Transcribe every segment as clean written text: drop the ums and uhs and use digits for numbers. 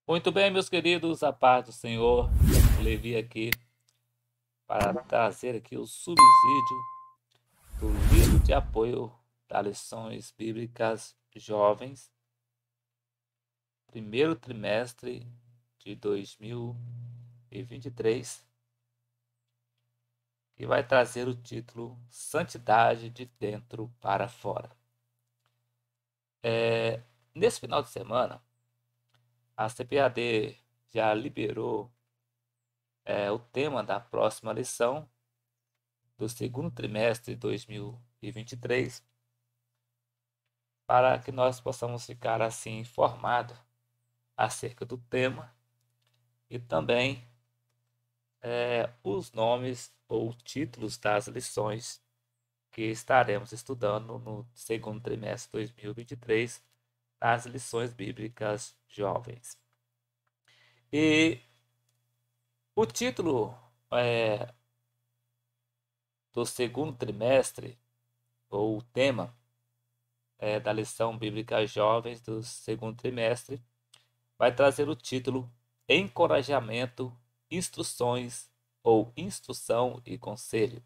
Muito bem, meus queridos, a paz do Senhor. Levi aqui para trazer aqui o subsídio do livro de apoio das lições bíblicas jovens, primeiro trimestre de 2023, que vai trazer o título Santidade de Dentro para Fora. Nesse final de semana, a CPAD já liberou o tema da próxima lição do segundo trimestre de 2023, para que nós possamos ficar assim informados acerca do tema e também os nomes ou títulos das lições que estaremos estudando no segundo trimestre de 2023 nas lições bíblicas jovens. E o título do segundo trimestre, ou o tema da lição bíblica jovens do segundo trimestre, vai trazer o título Encorajamento, Instruções ou Instrução e Conselho.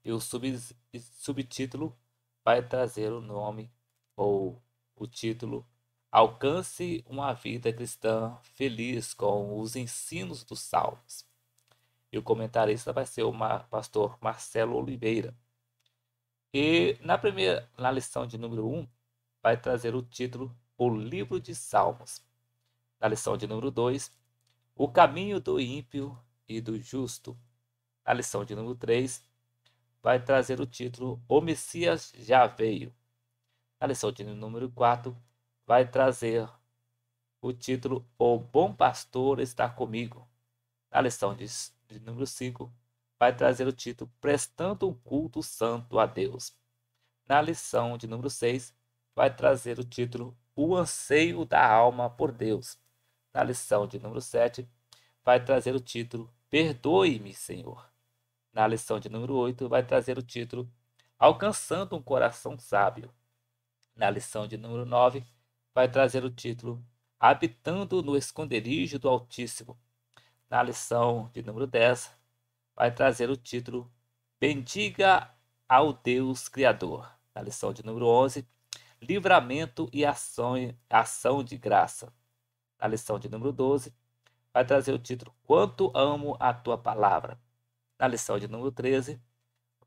E o subtítulo vai trazer o nome ou o título Alcance uma vida cristã feliz com os ensinos dos Salmos. E o comentarista vai ser o pastor Marcelo Oliveira. E na lição de número 1, vai trazer o título O Livro de Salmos. Na lição de número 2, o caminho do ímpio e do justo. Na lição de número 3, vai trazer o título O Messias já veio. Na lição de número 4, vai trazer o título O Bom Pastor está comigo. Na lição de número 5, vai trazer o título Prestando um culto santo a Deus. Na lição de número 6, vai trazer o título O Anseio da Alma por Deus. Na lição de número 7, vai trazer o título Perdoe-me, Senhor. Na lição de número 8, vai trazer o título Alcançando um Coração Sábio. Na lição de número 9, vai trazer o título Habitando no Esconderijo do Altíssimo. Na lição de número 10, vai trazer o título Bendiga ao Deus Criador. Na lição de número 11, Livramento e ação de graça. Na lição de número 12, vai trazer o título Quanto amo a tua palavra. Na lição de número 13,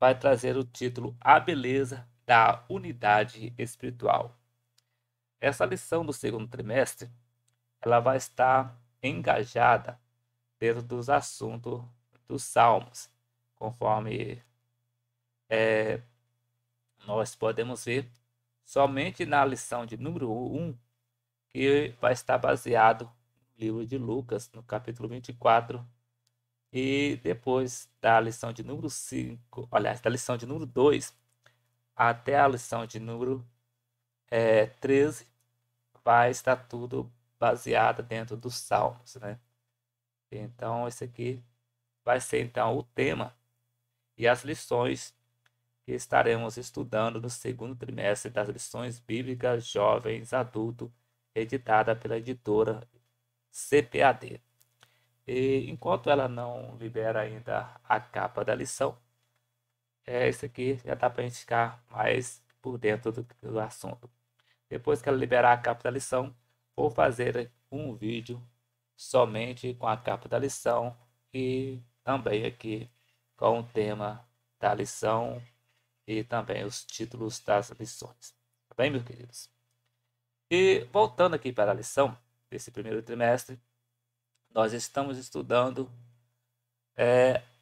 vai trazer o título A Beleza da Unidade Espiritual. Essa lição do segundo trimestre, ela vai estar engajada dentro dos assuntos dos Salmos, conforme nós podemos ver somente na lição de número 1, que vai estar baseado no livro de Lucas, no capítulo 24, e depois da lição de número 5, aliás, da lição de número 2 até a lição de número 13, vai estar tudo baseado dentro dos Salmos, né? Então, esse aqui vai ser então o tema e as lições que estaremos estudando no segundo trimestre das lições bíblicas jovens adulto, editada pela editora CPAD. E enquanto ela não libera ainda a capa da lição, isso aqui já dá para a gente ficar mais por dentro do assunto. Depois que ela liberar a capa da lição, vou fazer um vídeo somente com a capa da lição e também aqui com o tema da lição e também os títulos das lições. Tá bem, meus queridos? E voltando aqui para a lição desse primeiro trimestre, nós estamos estudando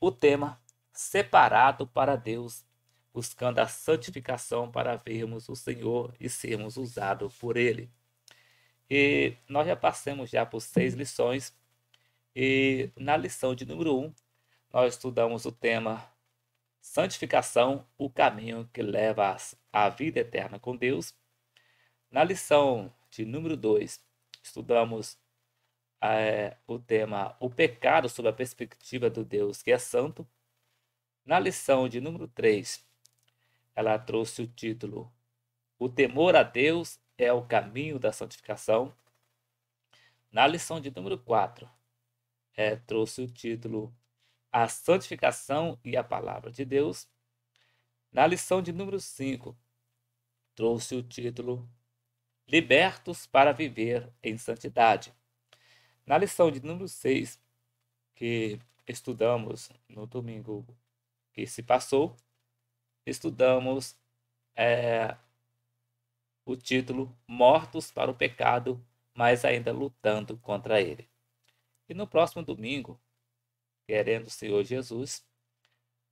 o tema Separado para Deus, buscando a santificação para vermos o Senhor e sermos usados por Ele. E nós já passamos já por 6 lições, e na lição de número 1, nós estudamos o tema Santificação, o caminho que leva à vida eterna com Deus. Na lição de número 2, estudamos o tema O pecado sob a perspectiva do Deus que é santo. Na lição de número 3, ela trouxe o título O temor a Deus é o caminho da santificação. Na lição de número 4, trouxe o título A Santificação e a Palavra de Deus. Na lição de número 5, trouxe o título Libertos para Viver em Santidade. Na lição de número 6, que estudamos no domingo que se passou, estudamos o título Mortos para o Pecado, mas ainda lutando contra ele. E no próximo domingo, querendo o Senhor Jesus,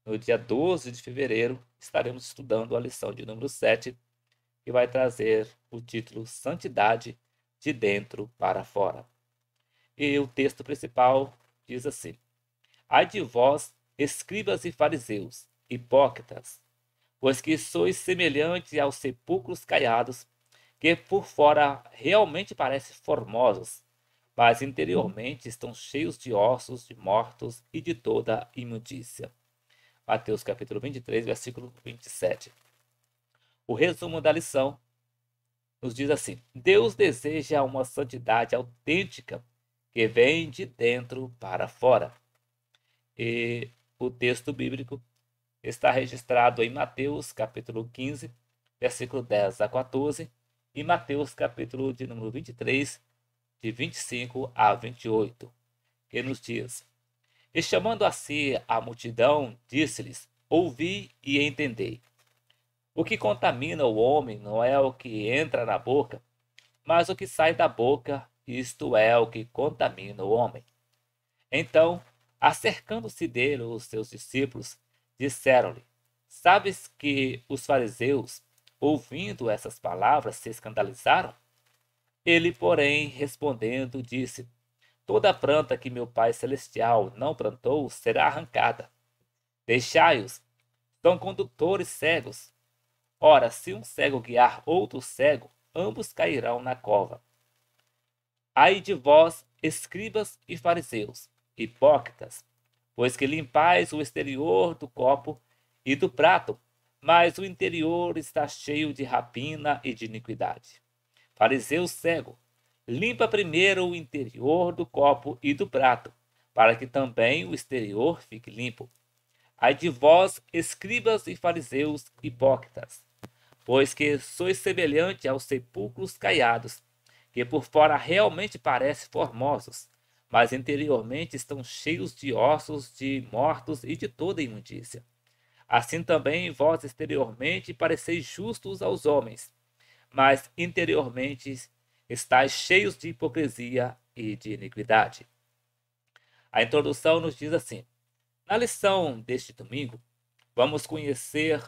no dia 12 de fevereiro, estaremos estudando a lição de número 7, que vai trazer o título Santidade de Dentro para Fora. E o texto principal diz assim: Ai de vós, escribas e fariseus, hipócritas, pois que sois semelhantes aos sepulcros caiados, que por fora realmente parecem formosos, mas interiormente estão cheios de ossos de mortos e de toda imundícia. Mateus capítulo 23, versículo 27. O resumo da lição nos diz assim: Deus deseja uma santidade autêntica que vem de dentro para fora. E o texto bíblico está registrado em Mateus capítulo 15, versículo 10 a 14, e Mateus capítulo de número 23, de 25 a 28, que nos diz: E chamando a si a multidão, disse-lhes: Ouvi e entendei. O que contamina o homem não é o que entra na boca, mas o que sai da boca, isto é o que contamina o homem. Então, acercando-se dele os seus discípulos, disseram-lhe: Sabes que os fariseus, ouvindo essas palavras, se escandalizaram? Ele, porém, respondendo, disse: Toda planta que meu Pai Celestial não plantou será arrancada. Deixai-os, são condutores cegos. Ora, se um cego guiar outro cego, ambos cairão na cova. Ai de vós, escribas e fariseus, hipócritas, pois que limpais o exterior do copo e do prato, mas o interior está cheio de rapina e de iniquidade. Fariseu cego, limpa primeiro o interior do copo e do prato, para que também o exterior fique limpo. Ai de vós, escribas e fariseus hipócritas, pois que sois semelhante aos sepulcros caiados, que por fora realmente parecem formosos, mas interiormente estão cheios de ossos de mortos e de toda imundícia. Assim também vós exteriormente pareceis justos aos homens, mas interiormente estáis cheios de hipocrisia e de iniquidade. A introdução nos diz assim: na lição deste domingo, vamos conhecer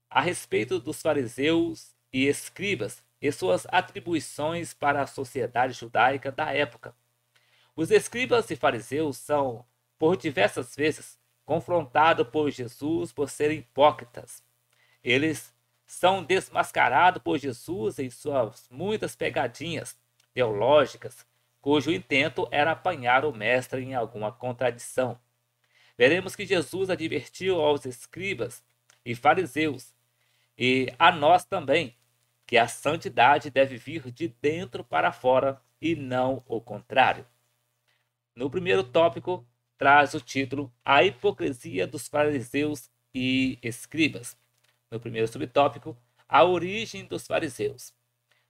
a respeito dos fariseus e escribas e suas atribuições para a sociedade judaica da época. Os escribas e fariseus são, por diversas vezes, confrontados por Jesus por serem hipócritas. Eles são desmascarados por Jesus em suas muitas pegadinhas teológicas, cujo intento era apanhar o mestre em alguma contradição. Veremos que Jesus advertiu aos escribas e fariseus, e a nós também, que a santidade deve vir de dentro para fora e não o contrário. No primeiro tópico, traz o título A Hipocrisia dos Fariseus e Escribas. No primeiro subtópico, a origem dos fariseus.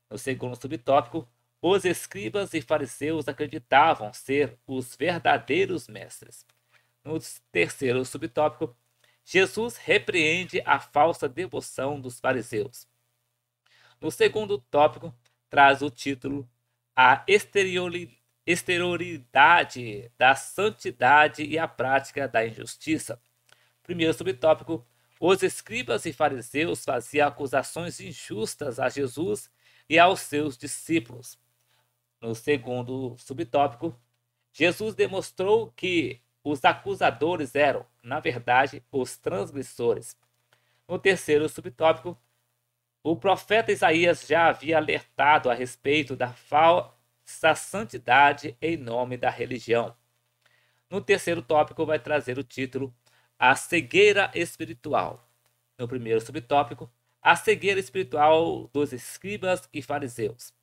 No segundo subtópico, os escribas e fariseus acreditavam ser os verdadeiros mestres. No terceiro subtópico, Jesus repreende a falsa devoção dos fariseus. No segundo tópico, traz o título A Exterioridade da Santidade e a Prática da Injustiça. Primeiro subtópico, os escribas e fariseus faziam acusações injustas a Jesus e aos seus discípulos. No segundo subtópico, Jesus demonstrou que os acusadores eram, na verdade, os transgressores. No terceiro subtópico, o profeta Isaías já havia alertado a respeito da falsa santidade em nome da religião. No terceiro tópico, vai trazer o título A Cegueira Espiritual. No primeiro subtópico, a cegueira espiritual dos escribas e fariseus.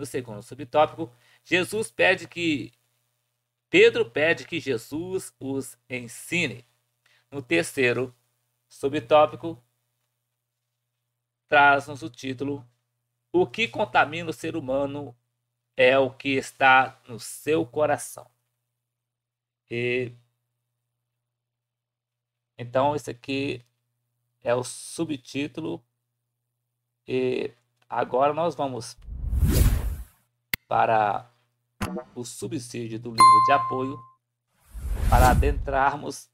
No segundo subtópico, Pedro pede que Jesus os ensine. No terceiro subtópico, traz-nos o título: O que contamina o ser humano é o que está no seu coração. Então, esse aqui é o subtítulo. E agora nós vamos para o subsídio do livro de apoio para adentrarmos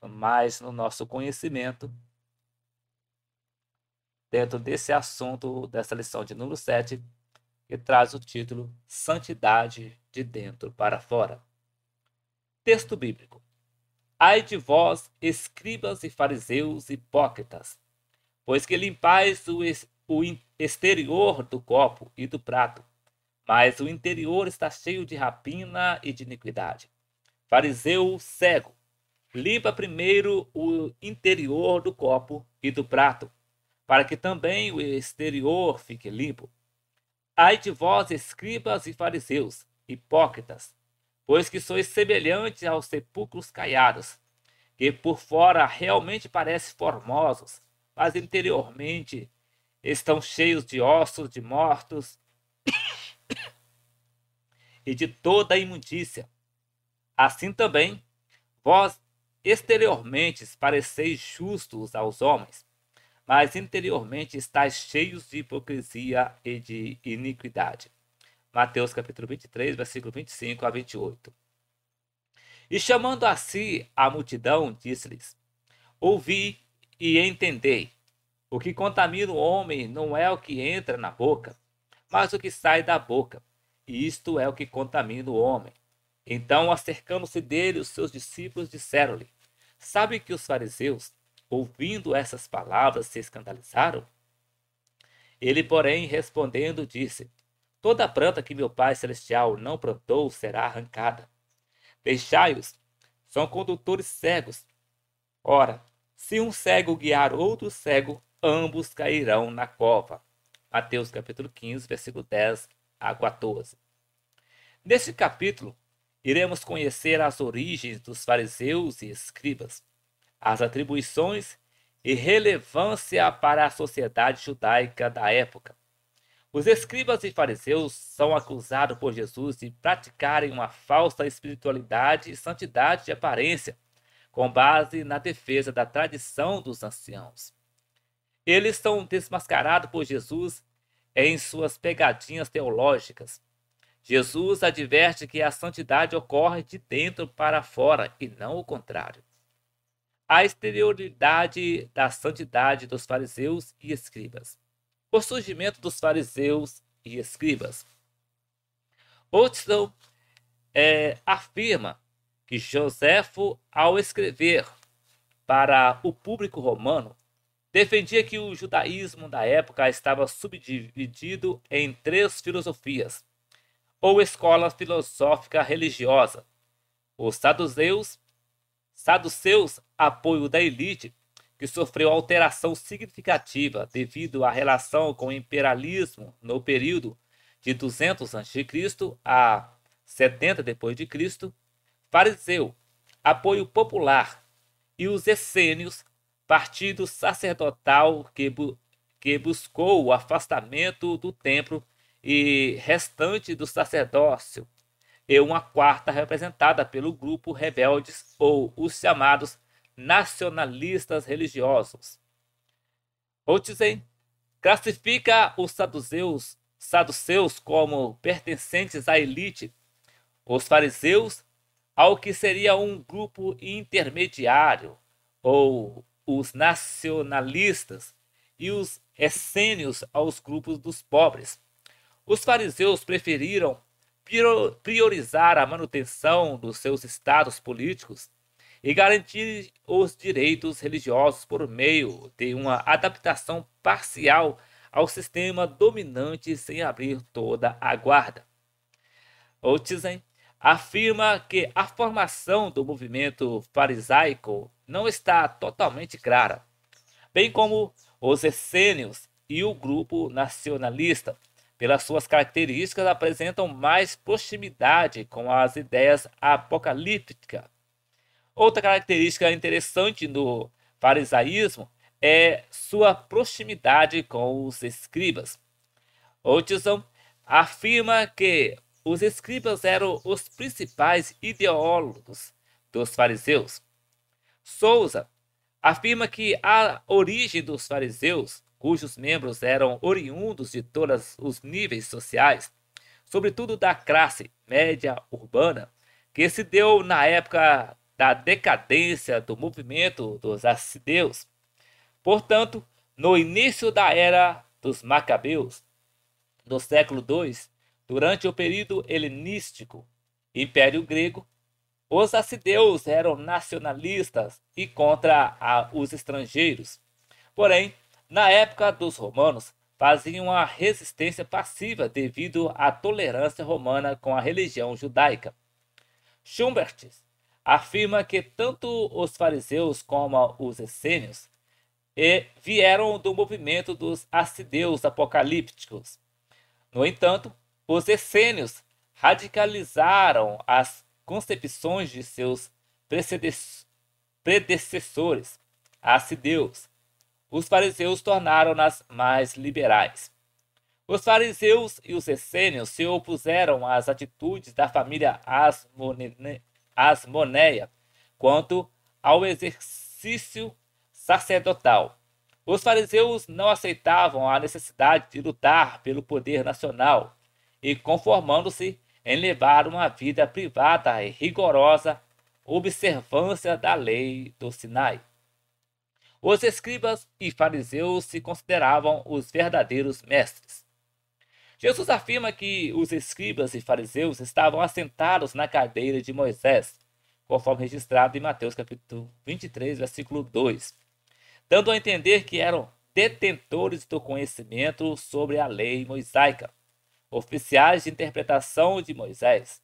mais no nosso conhecimento dentro desse assunto, dessa lição de número 7, que traz o título Santidade de Dentro para Fora. Texto bíblico. Ai de vós, escribas e fariseus hipócritas, pois que limpais o exterior do copo e do prato, mas o interior está cheio de rapina e de iniquidade. Fariseu cego, limpa primeiro o interior do copo e do prato, para que também o exterior fique limpo. Ai de vós, escribas e fariseus, hipócritas, pois que sois semelhantes aos sepulcros caiados, que por fora realmente parecem formosos, mas interiormente estão cheios de ossos de mortos e de toda a imundícia. Assim também, vós exteriormente pareceis justos aos homens, mas interiormente estáis cheios de hipocrisia e de iniquidade. Mateus capítulo 23, versículo 25 a 28. E chamando a si a multidão, disse-lhes: Ouvi e entendei. O que contamina o homem não é o que entra na boca, mas o que sai da boca. E isto é o que contamina o homem. Então, acercando-se dele, os seus discípulos disseram-lhe: Sabe que os fariseus, ouvindo essas palavras, se escandalizaram? Ele, porém, respondendo, disse: Toda planta que meu Pai Celestial não plantou será arrancada. Deixai-os, são condutores cegos. Ora, se um cego guiar outro cego, ambos cairão na cova. Mateus capítulo 15, versículo 10 a 14. Neste capítulo, iremos conhecer as origens dos fariseus e escribas, as atribuições e relevância para a sociedade judaica da época. Os escribas e fariseus são acusados por Jesus de praticarem uma falsa espiritualidade e santidade de aparência, com base na defesa da tradição dos anciãos. Eles são desmascarados por Jesus em suas pegadinhas teológicas. Jesus adverte que a santidade ocorre de dentro para fora e não o contrário. A exterioridade da santidade dos fariseus e escribas. O surgimento dos fariseus e escribas. Hudson afirma que Joséfo, ao escrever para o público romano, defendia que o judaísmo da época estava subdividido em 3 filosofias, ou escola filosófica religiosa: os saduceus, apoio da elite, que sofreu alteração significativa devido à relação com o imperialismo no período de 200 a.C. a 70 d.C., fariseu, apoio popular, e os essênios, partido sacerdotal que buscou o afastamento do templo e restante do sacerdócio, e uma quarta representada pelo grupo rebeldes ou os chamados nacionalistas religiosos. Hutzen classifica os saduceus como pertencentes à elite, os fariseus ao que seria um grupo intermediário, ou os nacionalistas, e os essênios aos grupos dos pobres. Os fariseus preferiram priorizar a manutenção dos seus estados políticos e garantir os direitos religiosos por meio de uma adaptação parcial ao sistema dominante sem abrir toda a guarda. Hutzen afirma que a formação do movimento farisaico não está totalmente clara, bem como os essênios e o grupo nacionalista, pelas suas características, apresentam mais proximidade com as ideias apocalípticas. Outra característica interessante do farisaísmo é sua proximidade com os escribas. Hudson afirma que os escribas eram os principais ideólogos dos fariseus. Souza afirma que a origem dos fariseus, cujos membros eram oriundos de todos os níveis sociais, sobretudo da classe média urbana, que se deu na época da decadência do movimento dos assidêus. Portanto, no início da era dos Macabeus, do século II, durante o período helenístico, Império Grego, os assidêus eram nacionalistas e contra os estrangeiros. Porém, na época dos romanos, faziam a resistência passiva devido à tolerância romana com a religião judaica. Schubert afirma que tanto os fariseus como os essênios vieram do movimento dos assidêus apocalípticos. No entanto, os essênios radicalizaram as concepções de seus predecessores assidêus. Os fariseus tornaram-nas mais liberais. Os fariseus e os essênios se opuseram às atitudes da família Asmoneia quanto ao exercício sacerdotal. Os fariseus não aceitavam a necessidade de lutar pelo poder nacional e, conformando-se em levar uma vida privada e rigorosa observância da lei do Sinai. Os escribas e fariseus se consideravam os verdadeiros mestres. Jesus afirma que os escribas e fariseus estavam assentados na cadeira de Moisés, conforme registrado em Mateus capítulo 23, versículo 2, dando a entender que eram detentores do conhecimento sobre a lei mosaica, oficiais de interpretação de Moisés,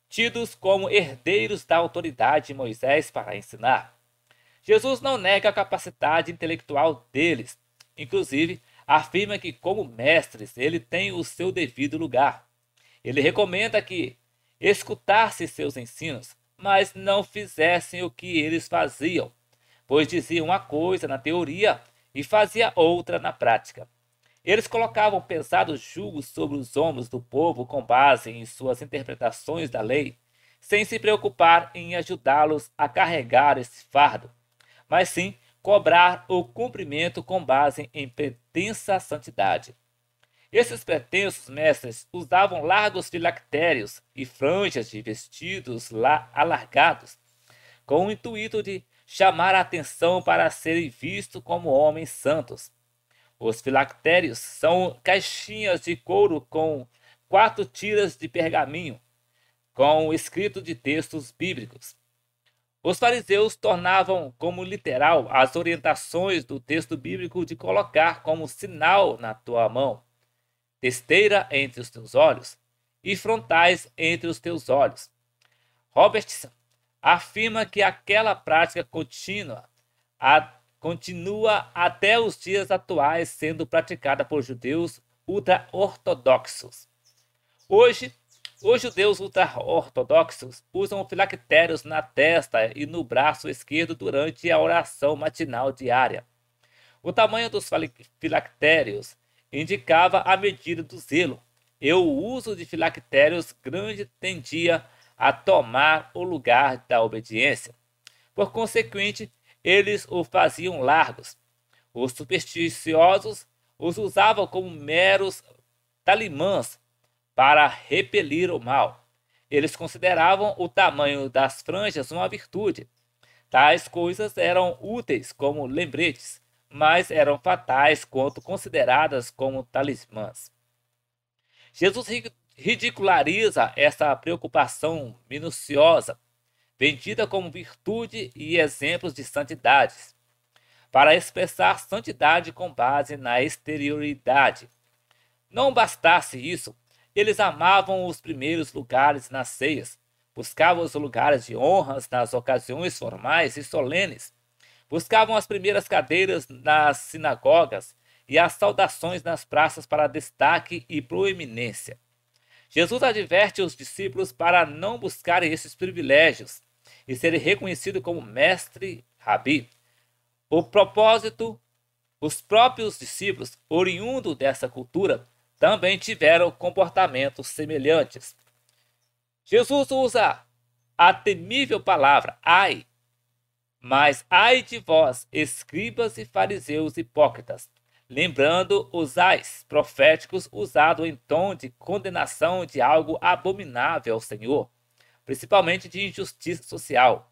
tidos como herdeiros da autoridade de Moisés para ensinar. Jesus não nega a capacidade intelectual deles, inclusive afirma que, como mestres, ele tem o seu devido lugar. Ele recomenda que escutassem seus ensinos, mas não fizessem o que eles faziam, pois diziam uma coisa na teoria e fazia outra na prática. Eles colocavam pesados julgos sobre os ombros do povo com base em suas interpretações da lei, sem se preocupar em ajudá-los a carregar esse fardo, mas sim cobrar o cumprimento com base em pretensa santidade. Esses pretensos mestres usavam largos filactérios e franjas de vestidos alargados, com o intuito de chamar a atenção para serem vistos como homens santos. Os filactérios são caixinhas de couro com 4 tiras de pergaminho, com escrito de textos bíblicos. Os fariseus tornavam como literal as orientações do texto bíblico de colocar como sinal na tua mão, testeira entre os teus olhos e frontais entre os teus olhos. Robertson afirma que aquela prática continua até os dias atuais sendo praticada por judeus ultra-ortodoxos. Hoje, os judeus ultra-ortodoxos usam filactérios na testa e no braço esquerdo durante a oração matinal diária. O tamanho dos filactérios indicava a medida do zelo, e o uso de filactérios grande tendia a tomar o lugar da obediência. Por consequente, eles o faziam largos. Os supersticiosos os usavam como meros talimãs para repelir o mal. Eles consideravam o tamanho das franjas uma virtude. Tais coisas eram úteis como lembretes, mas eram fatais quando consideradas como talismãs. Jesus ridiculariza essa preocupação minuciosa, vendida como virtude e exemplos de santidades, para expressar santidade com base na exterioridade. Não bastasse isso, eles amavam os primeiros lugares nas ceias, buscavam os lugares de honras nas ocasiões formais e solenes, buscavam as primeiras cadeiras nas sinagogas e as saudações nas praças para destaque e proeminência. Jesus adverte os discípulos para não buscarem esses privilégios e serem reconhecidos como mestre, rabi. O propósito, os próprios discípulos, oriundos dessa cultura, também tiveram comportamentos semelhantes. Jesus usa a temível palavra ai, mas ai de vós, escribas e fariseus hipócritas, lembrando os ais proféticos usados em tom de condenação de algo abominável ao Senhor, principalmente de injustiça social.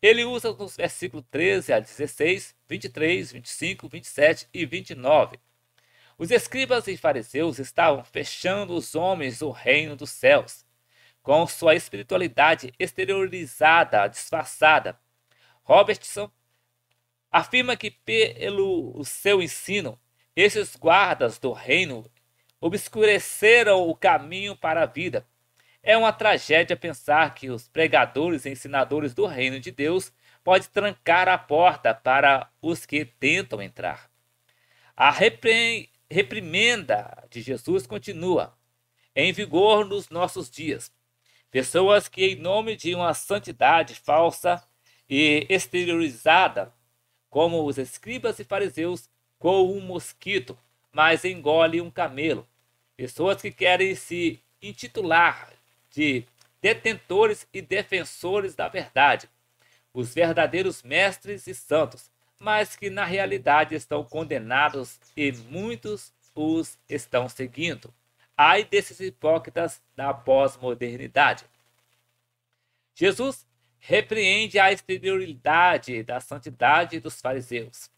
Ele usa nos versículos 13 a 16, 23, 25, 27 e 29. Os escribas e fariseus estavam fechando os homens do reino dos céus, com sua espiritualidade exteriorizada, disfarçada. Robertson afirma que pelo seu ensino, esses guardas do reino obscureceram o caminho para a vida. É uma tragédia pensar que os pregadores e ensinadores do reino de Deus podem trancar a porta para os que tentam entrar. A reprimenda de Jesus continua em vigor nos nossos dias. Pessoas que, em nome de uma santidade falsa e exteriorizada, como os escribas e fariseus, coam um mosquito, mas engolem um camelo. Pessoas que querem se intitular de detentores e defensores da verdade, os verdadeiros mestres e santos, mas que na realidade estão condenados e muitos os estão seguindo. Ai desses hipócritas da pós-modernidade. Jesus repreende a exterioridade da santidade dos fariseus.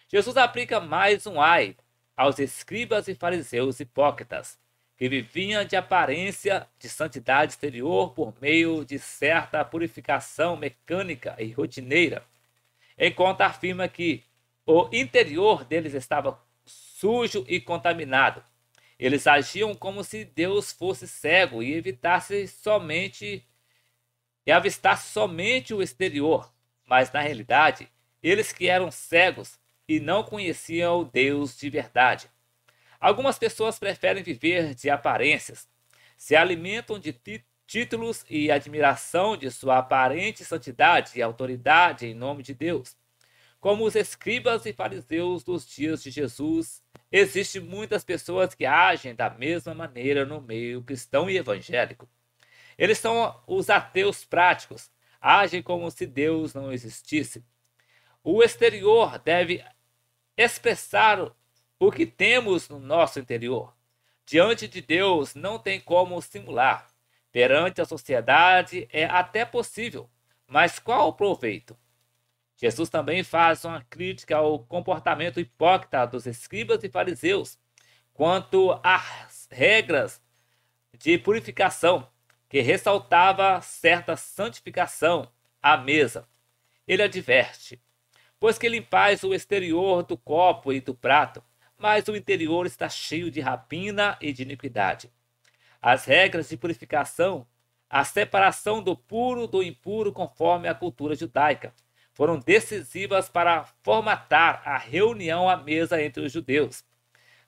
Jesus aplica mais um ai aos escribas e fariseus hipócritas, que viviam de aparência de santidade exterior por meio de certa purificação mecânica e rotineira, enquanto afirma que o interior deles estava sujo e contaminado. Eles agiam como se Deus fosse cego e avistasse somente o exterior, mas na realidade, eles que eram cegos e não conheciam o Deus de verdade. Algumas pessoas preferem viver de aparências, se alimentam de títulos e admiração de sua aparente santidade e autoridade em nome de Deus. Como os escribas e fariseus dos dias de Jesus, existem muitas pessoas que agem da mesma maneira no meio cristão e evangélico. Eles são os ateus práticos, agem como se Deus não existisse. O exterior deve expressar o que temos no nosso interior. Diante de Deus não tem como simular. Perante a sociedade é até possível, mas qual o proveito? Jesus também faz uma crítica ao comportamento hipócrita dos escribas e fariseus quanto às regras de purificação, que ressaltava certa santificação à mesa. Ele adverte: pois que limpais o exterior do copo e do prato, mas o interior está cheio de rapina e de iniquidade. As regras de purificação, a separação do puro do impuro conforme a cultura judaica, foram decisivas para formatar a reunião à mesa entre os judeus.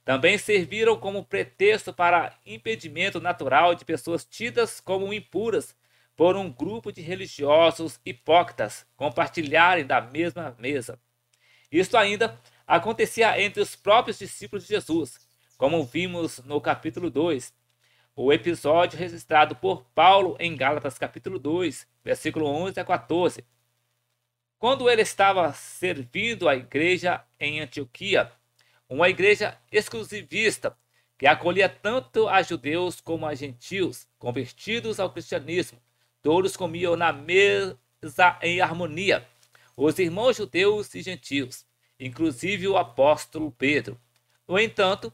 Também serviram como pretexto para impedimento natural de pessoas tidas como impuras por um grupo de religiosos hipócritas compartilharem da mesma mesa. Isto ainda acontecia entre os próprios discípulos de Jesus, como vimos no capítulo 2, o episódio registrado por Paulo em Gálatas capítulo 2, versículo 11 a 14. Quando ele estava servindo a igreja em Antioquia, uma igreja exclusivista que acolhia tanto a judeus como a gentios convertidos ao cristianismo, todos comiam na mesa em harmonia, os irmãos judeus e gentios, inclusive o apóstolo Pedro. No entanto,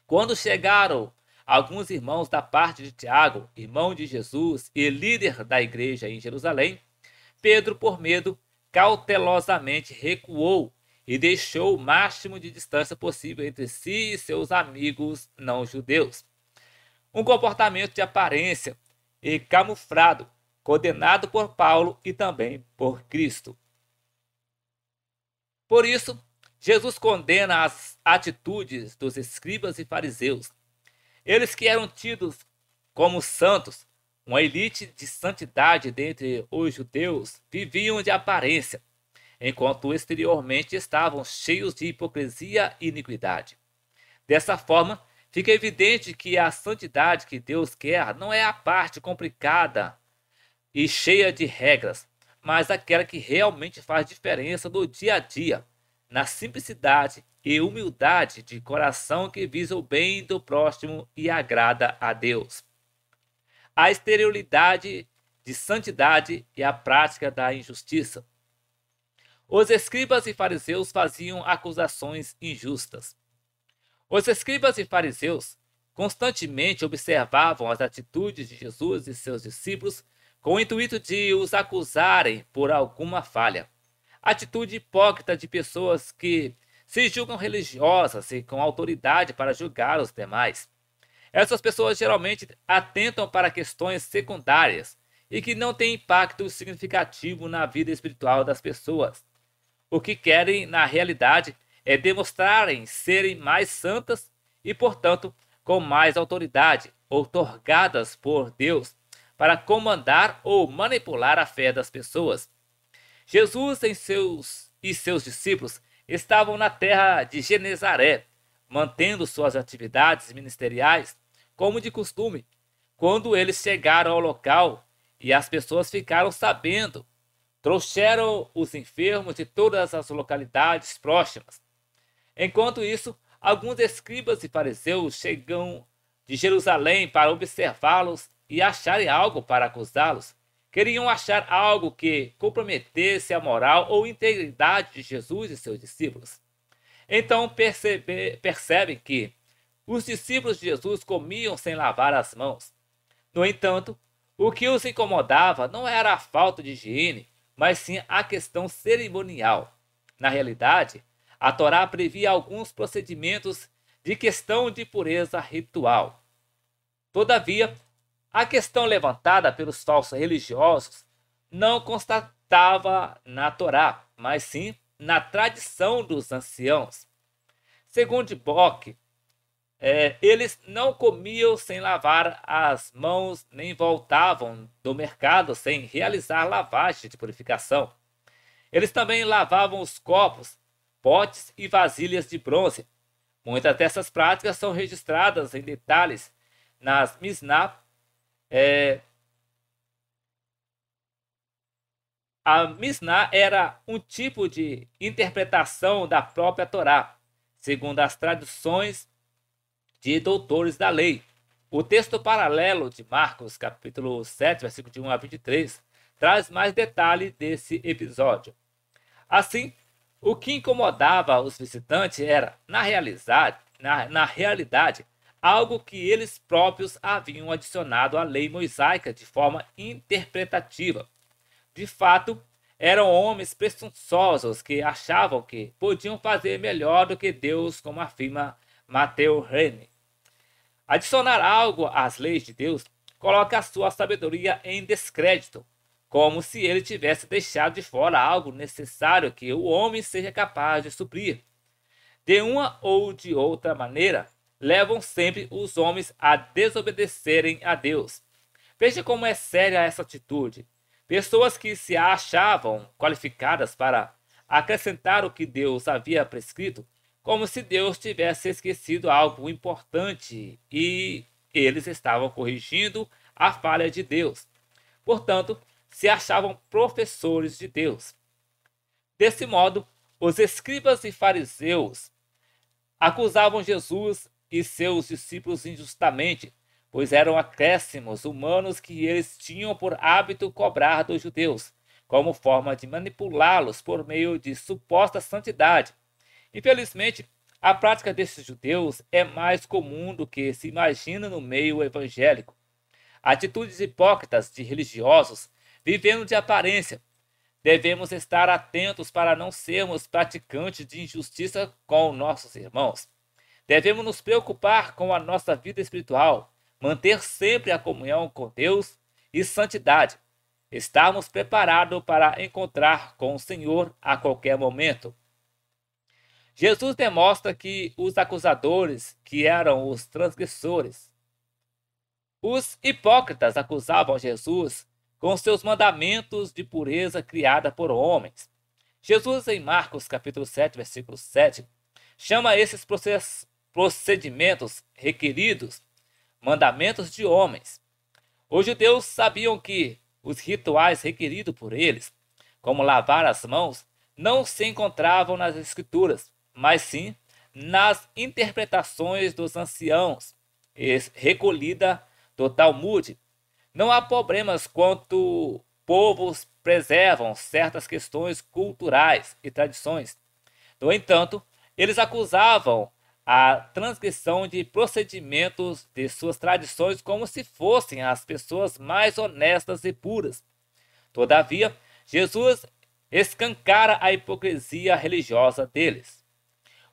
quando chegaram alguns irmãos da parte de Tiago, irmão de Jesus e líder da igreja em Jerusalém, Pedro, por medo, cautelosamente recuou e deixou o máximo de distância possível entre si e seus amigos não-judeus. Um comportamento de aparência e camuflado, condenado por Paulo e também por Cristo. Por isso, Jesus condena as atitudes dos escribas e fariseus. Eles que eram tidos como santos, uma elite de santidade dentre os judeus, viviam de aparência, enquanto exteriormente estavam cheios de hipocrisia e iniquidade. Dessa forma, fica evidente que a santidade que Deus quer não é a parte complicada e cheia de regras, mas aquela que realmente faz diferença no dia a dia, na simplicidade e humildade de coração que visa o bem do próximo e agrada a Deus. A exterioridade de santidade e a prática da injustiça. Os escribas e fariseus faziam acusações injustas. Os escribas e fariseus constantemente observavam as atitudes de Jesus e seus discípulos com o intuito de os acusarem por alguma falha. Atitude hipócrita de pessoas que se julgam religiosas e com autoridade para julgar os demais. Essas pessoas geralmente atentam para questões secundárias e que não têm impacto significativo na vida espiritual das pessoas. O que querem, na realidade, é demonstrarem serem mais santas e, portanto, com mais autoridade, outorgadas por Deus, para comandar ou manipular a fé das pessoas. Jesus e seus discípulos estavam na terra de Genezaré, mantendo suas atividades ministeriais como de costume. Quando eles chegaram ao local e as pessoas ficaram sabendo, trouxeram os enfermos de todas as localidades próximas. Enquanto isso, alguns escribas e fariseus chegam de Jerusalém para observá-los e acharem algo para acusá-los. Queriam achar algo que comprometesse a moral ou integridade de Jesus e seus discípulos. Então percebem que os discípulos de Jesus comiam sem lavar as mãos. No entanto, o que os incomodava não era a falta de higiene, mas sim a questão cerimonial. Na realidade, a Torá previa alguns procedimentos de questão de pureza ritual. Todavia, a questão levantada pelos falsos religiosos não constatava na Torá, mas sim na tradição dos anciãos. Segundo Bock, eles não comiam sem lavar as mãos, nem voltavam do mercado sem realizar lavagem de purificação. Eles também lavavam os copos, potes e vasilhas de bronze. Muitas dessas práticas são registradas em detalhes nas Mishnah. A Mishnah era um tipo de interpretação da própria Torá, segundo as traduções de doutores da lei. O texto paralelo de Marcos, capítulo 7, versículo de 1 a 23, traz mais detalhe desse episódio. Assim, o que incomodava os visitantes era, na realidade, algo que eles próprios haviam adicionado à lei mosaica de forma interpretativa. De fato, eram homens presunçosos que achavam que podiam fazer melhor do que Deus, como afirma Matthew Henry. Adicionar algo às leis de Deus coloca a sua sabedoria em descrédito, como se ele tivesse deixado de fora algo necessário que o homem seja capaz de suprir. De uma ou de outra maneira, levam sempre os homens a desobedecerem a Deus. Veja como é séria essa atitude. Pessoas que se achavam qualificadas para acrescentar o que Deus havia prescrito, como se Deus tivesse esquecido algo importante e eles estavam corrigindo a falha de Deus. Portanto, se achavam professores de Deus. Desse modo, os escribas e fariseus acusavam Jesus e seus discípulos injustamente, pois eram acréscimos humanos que eles tinham por hábito cobrar dos judeus, como forma de manipulá-los por meio de suposta santidade. Infelizmente, a prática desses judeus é mais comum do que se imagina no meio evangélico. Atitudes hipócritas de religiosos vivendo de aparência. Devemos estar atentos para não sermos praticantes de injustiça com nossos irmãos. Devemos nos preocupar com a nossa vida espiritual, manter sempre a comunhão com Deus e santidade. Estarmos preparados para encontrar com o Senhor a qualquer momento. Jesus demonstra que os acusadores, que eram os transgressores, os hipócritas, acusavam Jesus com seus mandamentos de pureza criada por homens. Jesus, em Marcos capítulo 7, versículo 7, chama esses procedimentos requeridos mandamentos de homens. Os judeus sabiam que os rituais requeridos por eles, como lavar as mãos, não se encontravam nas Escrituras, mas sim nas interpretações dos anciãos, recolhida do Talmud. Não há problemas quanto povos preservam certas questões culturais e tradições. No entanto, eles acusavam a transgressão de procedimentos de suas tradições como se fossem as pessoas mais honestas e puras. Todavia, Jesus escancara a hipocrisia religiosa deles.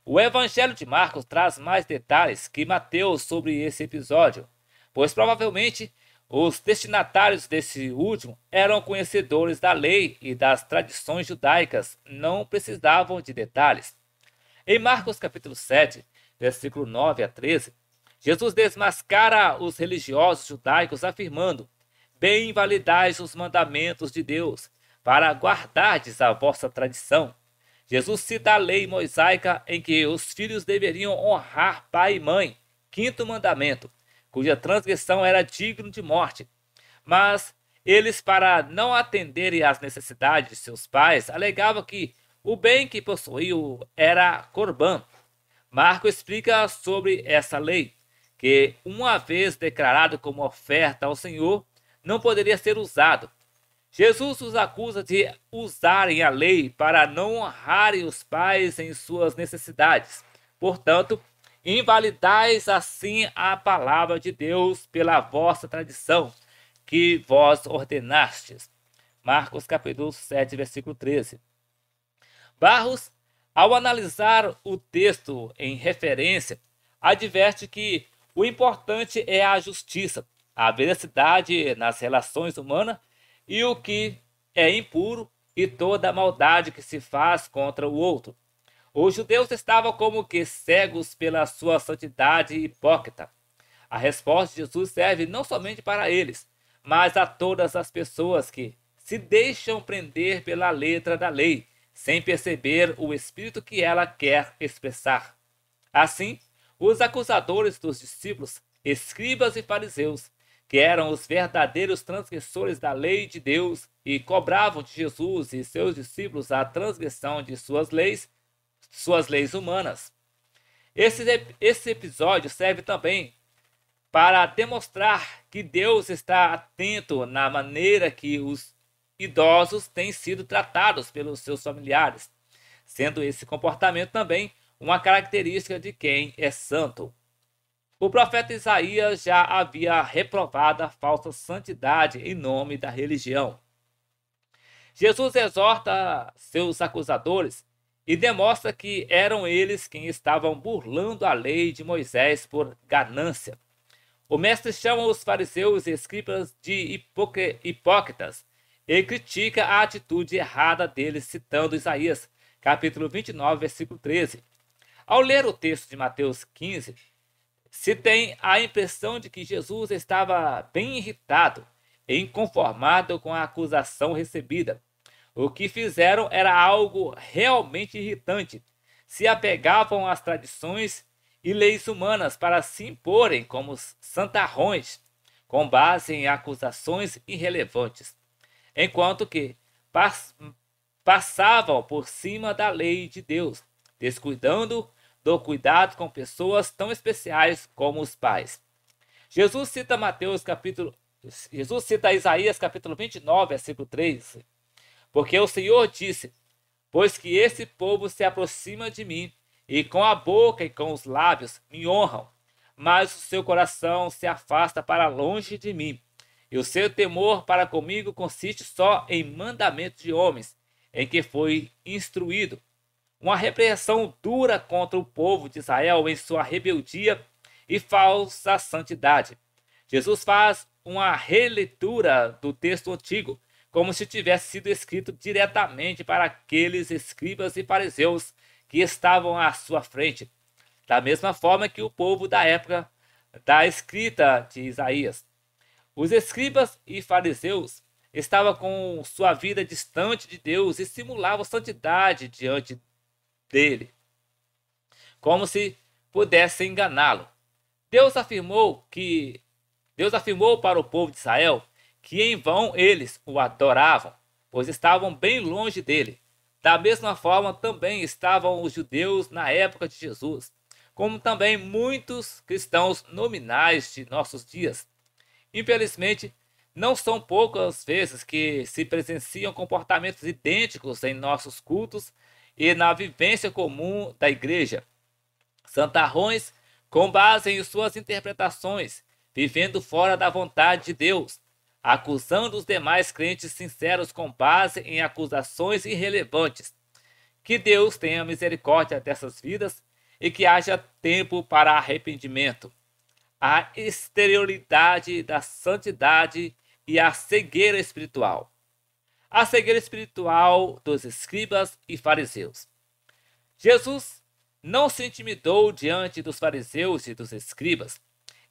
O Evangelho de Marcos traz mais detalhes que Mateus sobre esse episódio, pois provavelmente os destinatários desse último eram conhecedores da lei e das tradições judaicas, não precisavam de detalhes. Em Marcos capítulo 7, versículo 9 a 13, Jesus desmascara os religiosos judaicos afirmando: bem invalidais os mandamentos de Deus, para guardardes a vossa tradição. Jesus cita a lei mosaica em que os filhos deveriam honrar pai e mãe, quinto mandamento, cuja transgressão era digno de morte. Mas eles, para não atenderem às necessidades de seus pais, alegavam que o bem que possuíam era Corban. Marcos explica sobre essa lei, que uma vez declarado como oferta ao Senhor, não poderia ser usado. Jesus os acusa de usarem a lei para não honrarem os pais em suas necessidades. Portanto, invalidais assim a palavra de Deus pela vossa tradição, que vós ordenastes. Marcos capítulo 7, versículo 13. Barros, ao analisar o texto em referência, adverte que o importante é a justiça, a veracidade nas relações humanas e o que é impuro e toda a maldade que se faz contra o outro. Os judeus estavam como que cegos pela sua santidade hipócrita. A resposta de Jesus serve não somente para eles, mas a todas as pessoas que se deixam prender pela letra da lei, sem perceber o espírito que ela quer expressar. Assim, os acusadores dos discípulos, escribas e fariseus, que eram os verdadeiros transgressores da lei de Deus e cobravam de Jesus e seus discípulos a transgressão de suas leis humanas. Esse episódio serve também para demonstrar que Deus está atento na maneira que os idosos têm sido tratados pelos seus familiares, sendo esse comportamento também uma característica de quem é santo. O profeta Isaías já havia reprovado a falsa santidade em nome da religião. Jesus exorta seus acusadores e demonstra que eram eles quem estavam burlando a lei de Moisés por ganância. O mestre chama os fariseus e escribas de hipócritas e critica a atitude errada deles, citando Isaías, capítulo 29, versículo 13. Ao ler o texto de Mateus 15, se tem a impressão de que Jesus estava bem irritado e inconformado com a acusação recebida. O que fizeram era algo realmente irritante. Se apegavam às tradições e leis humanas para se imporem como santarrões, com base em acusações irrelevantes, enquanto que passavam por cima da lei de Deus, descuidando do cuidado com pessoas tão especiais como os pais. Jesus cita Isaías capítulo 29, versículo 3. Porque o Senhor disse: pois que esse povo se aproxima de mim, e com a boca e com os lábios me honram, mas o seu coração se afasta para longe de mim, e o seu temor para comigo consiste só em mandamentos de homens, em que foi instruído. Uma repreensão dura contra o povo de Israel em sua rebeldia e falsa santidade. Jesus faz uma releitura do texto antigo, como se tivesse sido escrito diretamente para aqueles escribas e fariseus que estavam à sua frente, da mesma forma que o povo da época da escrita de Isaías. Os escribas e fariseus estavam com sua vida distante de Deus e simulavam santidade diante dele, como se pudessem enganá-lo. Deus afirmou para o povo de Israel que em vão eles o adoravam, pois estavam bem longe dele. Da mesma forma também estavam os judeus na época de Jesus, como também muitos cristãos nominais de nossos dias. Infelizmente, não são poucas vezes que se presenciam comportamentos idênticos em nossos cultos e na vivência comum da igreja. Santarrões, com base em suas interpretações, vivendo fora da vontade de Deus, acusando os demais crentes sinceros com base em acusações irrelevantes. Que Deus tenha misericórdia dessas vidas e que haja tempo para arrependimento. A exterioridade da santidade e a cegueira espiritual. A cegueira espiritual dos escribas e fariseus. Jesus não se intimidou diante dos fariseus e dos escribas.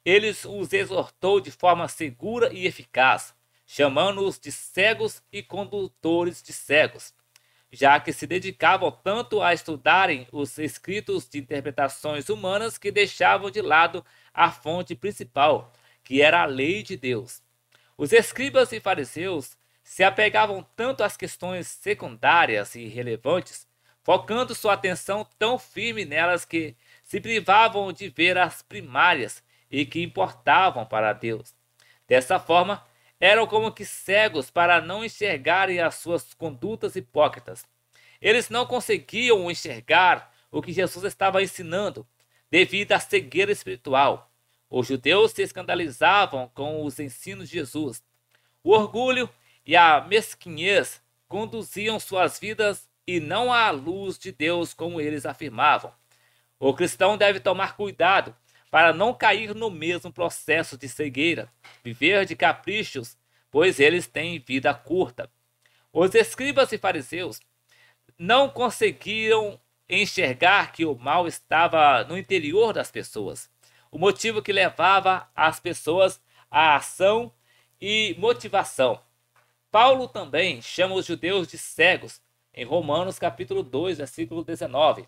Ele os exortou de forma segura e eficaz, chamando-os de cegos e condutores de cegos, já que se dedicavam tanto a estudarem os escritos de interpretações humanas que deixavam de lado a fonte principal, que era a lei de Deus. Os escribas e fariseus se apegavam tanto às questões secundárias e irrelevantes, focando sua atenção tão firme nelas que se privavam de ver as primárias e que importavam para Deus. Dessa forma, eram como que cegos para não enxergarem as suas condutas hipócritas. Eles não conseguiam enxergar o que Jesus estava ensinando, devido à cegueira espiritual. Os judeus se escandalizavam com os ensinos de Jesus. O orgulho e a mesquinhez conduziam suas vidas e não à luz de Deus como eles afirmavam. O cristão deve tomar cuidado para não cair no mesmo processo de cegueira, viver de caprichos, pois eles têm vida curta. Os escribas e fariseus não conseguiram enxergar que o mal estava no interior das pessoas, o motivo que levava as pessoas à ação e motivação. Paulo também chama os judeus de cegos, em Romanos capítulo 2, versículo 19.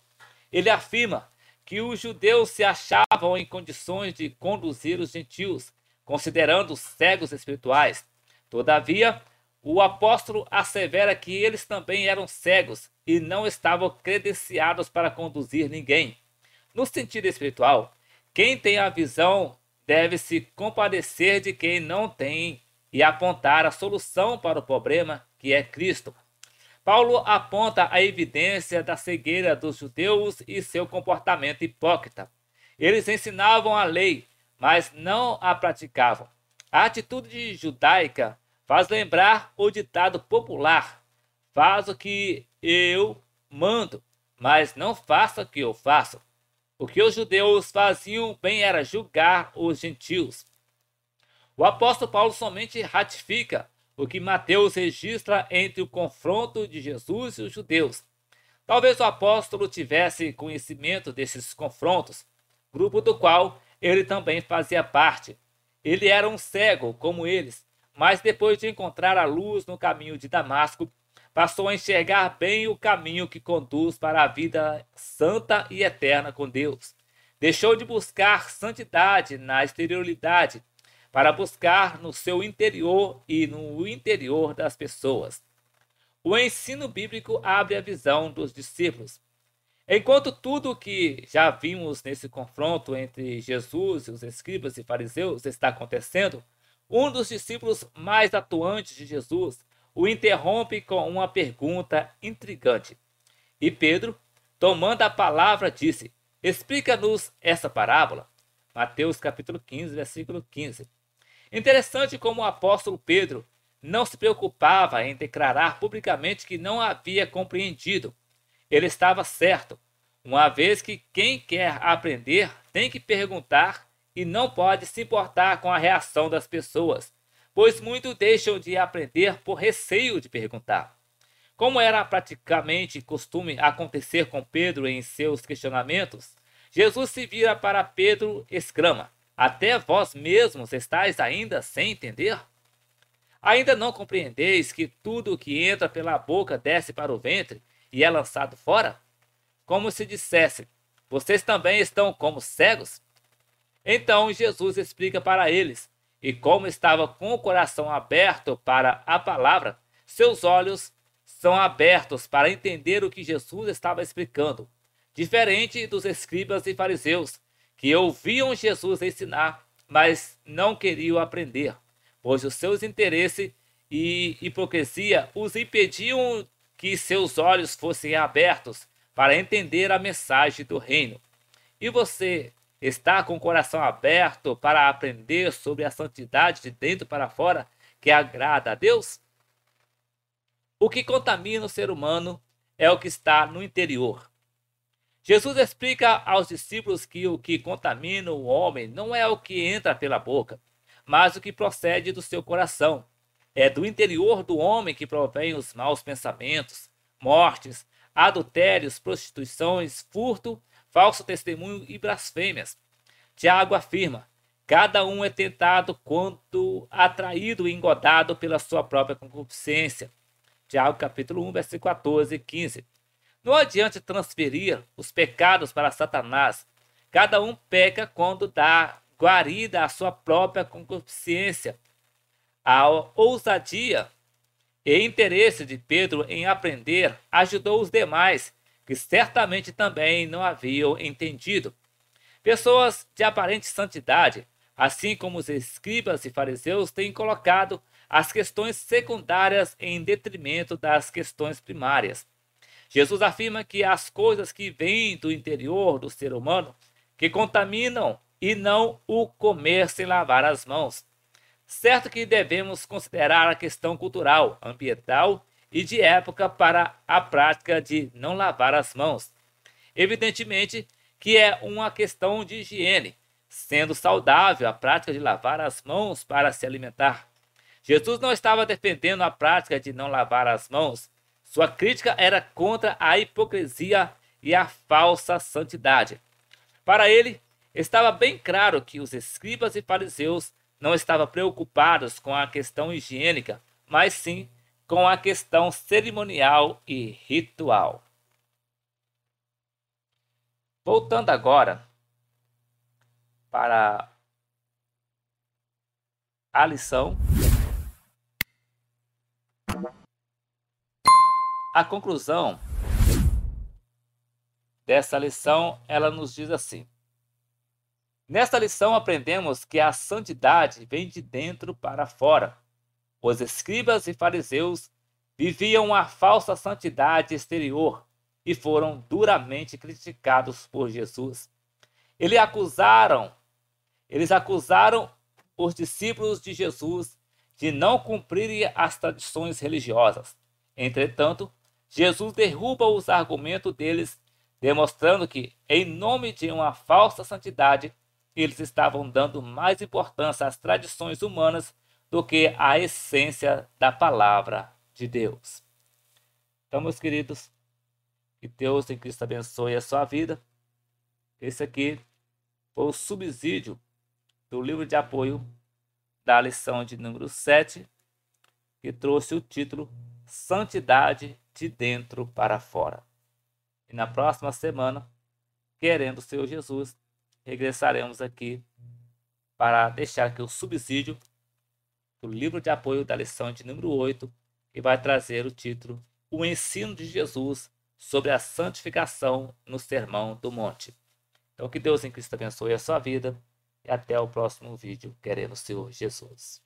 Ele afirma que os judeus se achavam em condições de conduzir os gentios, considerando-os cegos espirituais. Todavia, o apóstolo assevera que eles também eram cegos e não estavam credenciados para conduzir ninguém. No sentido espiritual, quem tem a visão deve se compadecer de quem não tem e apontar a solução para o problema, que é Cristo. Paulo aponta a evidência da cegueira dos judeus e seu comportamento hipócrita. Eles ensinavam a lei, mas não a praticavam. A atitude judaica faz lembrar o ditado popular: faz o que eu mando, mas não faça o que eu faço. O que os judeus faziam bem era julgar os gentios. O apóstolo Paulo somente ratifica o que Mateus registra entre o confronto de Jesus e os judeus. Talvez o apóstolo tivesse conhecimento desses confrontos, grupo do qual ele também fazia parte. Ele era um cego como eles, mas depois de encontrar a luz no caminho de Damasco, passou a enxergar bem o caminho que conduz para a vida santa e eterna com Deus. Deixou de buscar santidade na exterioridade, para buscar no seu interior e no interior das pessoas. O ensino bíblico abre a visão dos discípulos. Enquanto tudo o que já vimos nesse confronto entre Jesus e os escribas e fariseus está acontecendo, um dos discípulos mais atuantes de Jesus o interrompe com uma pergunta intrigante. E Pedro, tomando a palavra, disse: explica-nos essa parábola. Mateus capítulo 15, versículo 15. Interessante como o apóstolo Pedro não se preocupava em declarar publicamente que não havia compreendido. Ele estava certo, uma vez que quem quer aprender tem que perguntar e não pode se importar com a reação das pessoas, pois muitos deixam de aprender por receio de perguntar. Como era praticamente costume acontecer com Pedro em seus questionamentos, Jesus se vira para Pedro e exclama: Até vós mesmos estáis ainda sem entender? Ainda não compreendeis que tudo o que entra pela boca desce para o ventre e é lançado fora? Como se dissesse: Vocês também estão como cegos? Então Jesus explica para eles, e como estava com o coração aberto para a palavra, seus olhos são abertos para entender o que Jesus estava explicando, diferente dos escribas e fariseus, que ouviam Jesus ensinar, mas não queriam aprender, pois os seus interesses e hipocrisia os impediam que seus olhos fossem abertos para entender a mensagem do reino. E você está com o coração aberto para aprender sobre a santidade de dentro para fora que agrada a Deus? O que contamina o ser humano é o que está no interior. Jesus explica aos discípulos que o que contamina o homem não é o que entra pela boca, mas o que procede do seu coração. É do interior do homem que provém os maus pensamentos, mortes, adultérios, prostituições, furto, falso testemunho e blasfêmias. Tiago afirma: cada um é tentado quando atraído e engodado pela sua própria concupiscência. Tiago capítulo 1, versículo 14 e 15. Não adianta transferir os pecados para Satanás. Cada um peca quando dá guarida à sua própria concupiscência. A ousadia e interesse de Pedro em aprender ajudou os demais, que certamente também não haviam entendido. Pessoas de aparente santidade, assim como os escribas e fariseus, têm colocado as questões secundárias em detrimento das questões primárias. Jesus afirma que as coisas que vêm do interior do ser humano que contaminam e não o comer sem lavar as mãos. Certo que devemos considerar a questão cultural, ambiental e de época para a prática de não lavar as mãos. Evidentemente que é uma questão de higiene, sendo saudável a prática de lavar as mãos para se alimentar. Jesus não estava defendendo a prática de não lavar as mãos. Sua crítica era contra a hipocrisia e a falsa santidade. Para ele, estava bem claro que os escribas e fariseus não estavam preocupados com a questão higiênica, mas sim com a questão cerimonial e ritual. Voltando agora para a lição, a conclusão dessa lição, ela nos diz assim: nesta lição aprendemos que a santidade vem de dentro para fora. Os escribas e fariseus viviam uma falsa santidade exterior e foram duramente criticados por Jesus. Eles acusaram os discípulos de Jesus de não cumprirem as tradições religiosas. Entretanto, Jesus derruba os argumentos deles, demonstrando que, em nome de uma falsa santidade, eles estavam dando mais importância às tradições humanas do que à essência da palavra de Deus. Então, meus queridos, que Deus em Cristo abençoe a sua vida. Esse aqui foi o subsídio do livro de apoio da lição de número 7, que trouxe o título Santidade de Dentro para Fora. E na próxima semana, querendo o Senhor Jesus, regressaremos aqui para deixar aqui o subsídio do livro de apoio da lição de número 8, que vai trazer o título O Ensino de Jesus sobre a Santificação no Sermão do Monte. Então, que Deus em Cristo abençoe a sua vida e até o próximo vídeo, querendo o Senhor Jesus.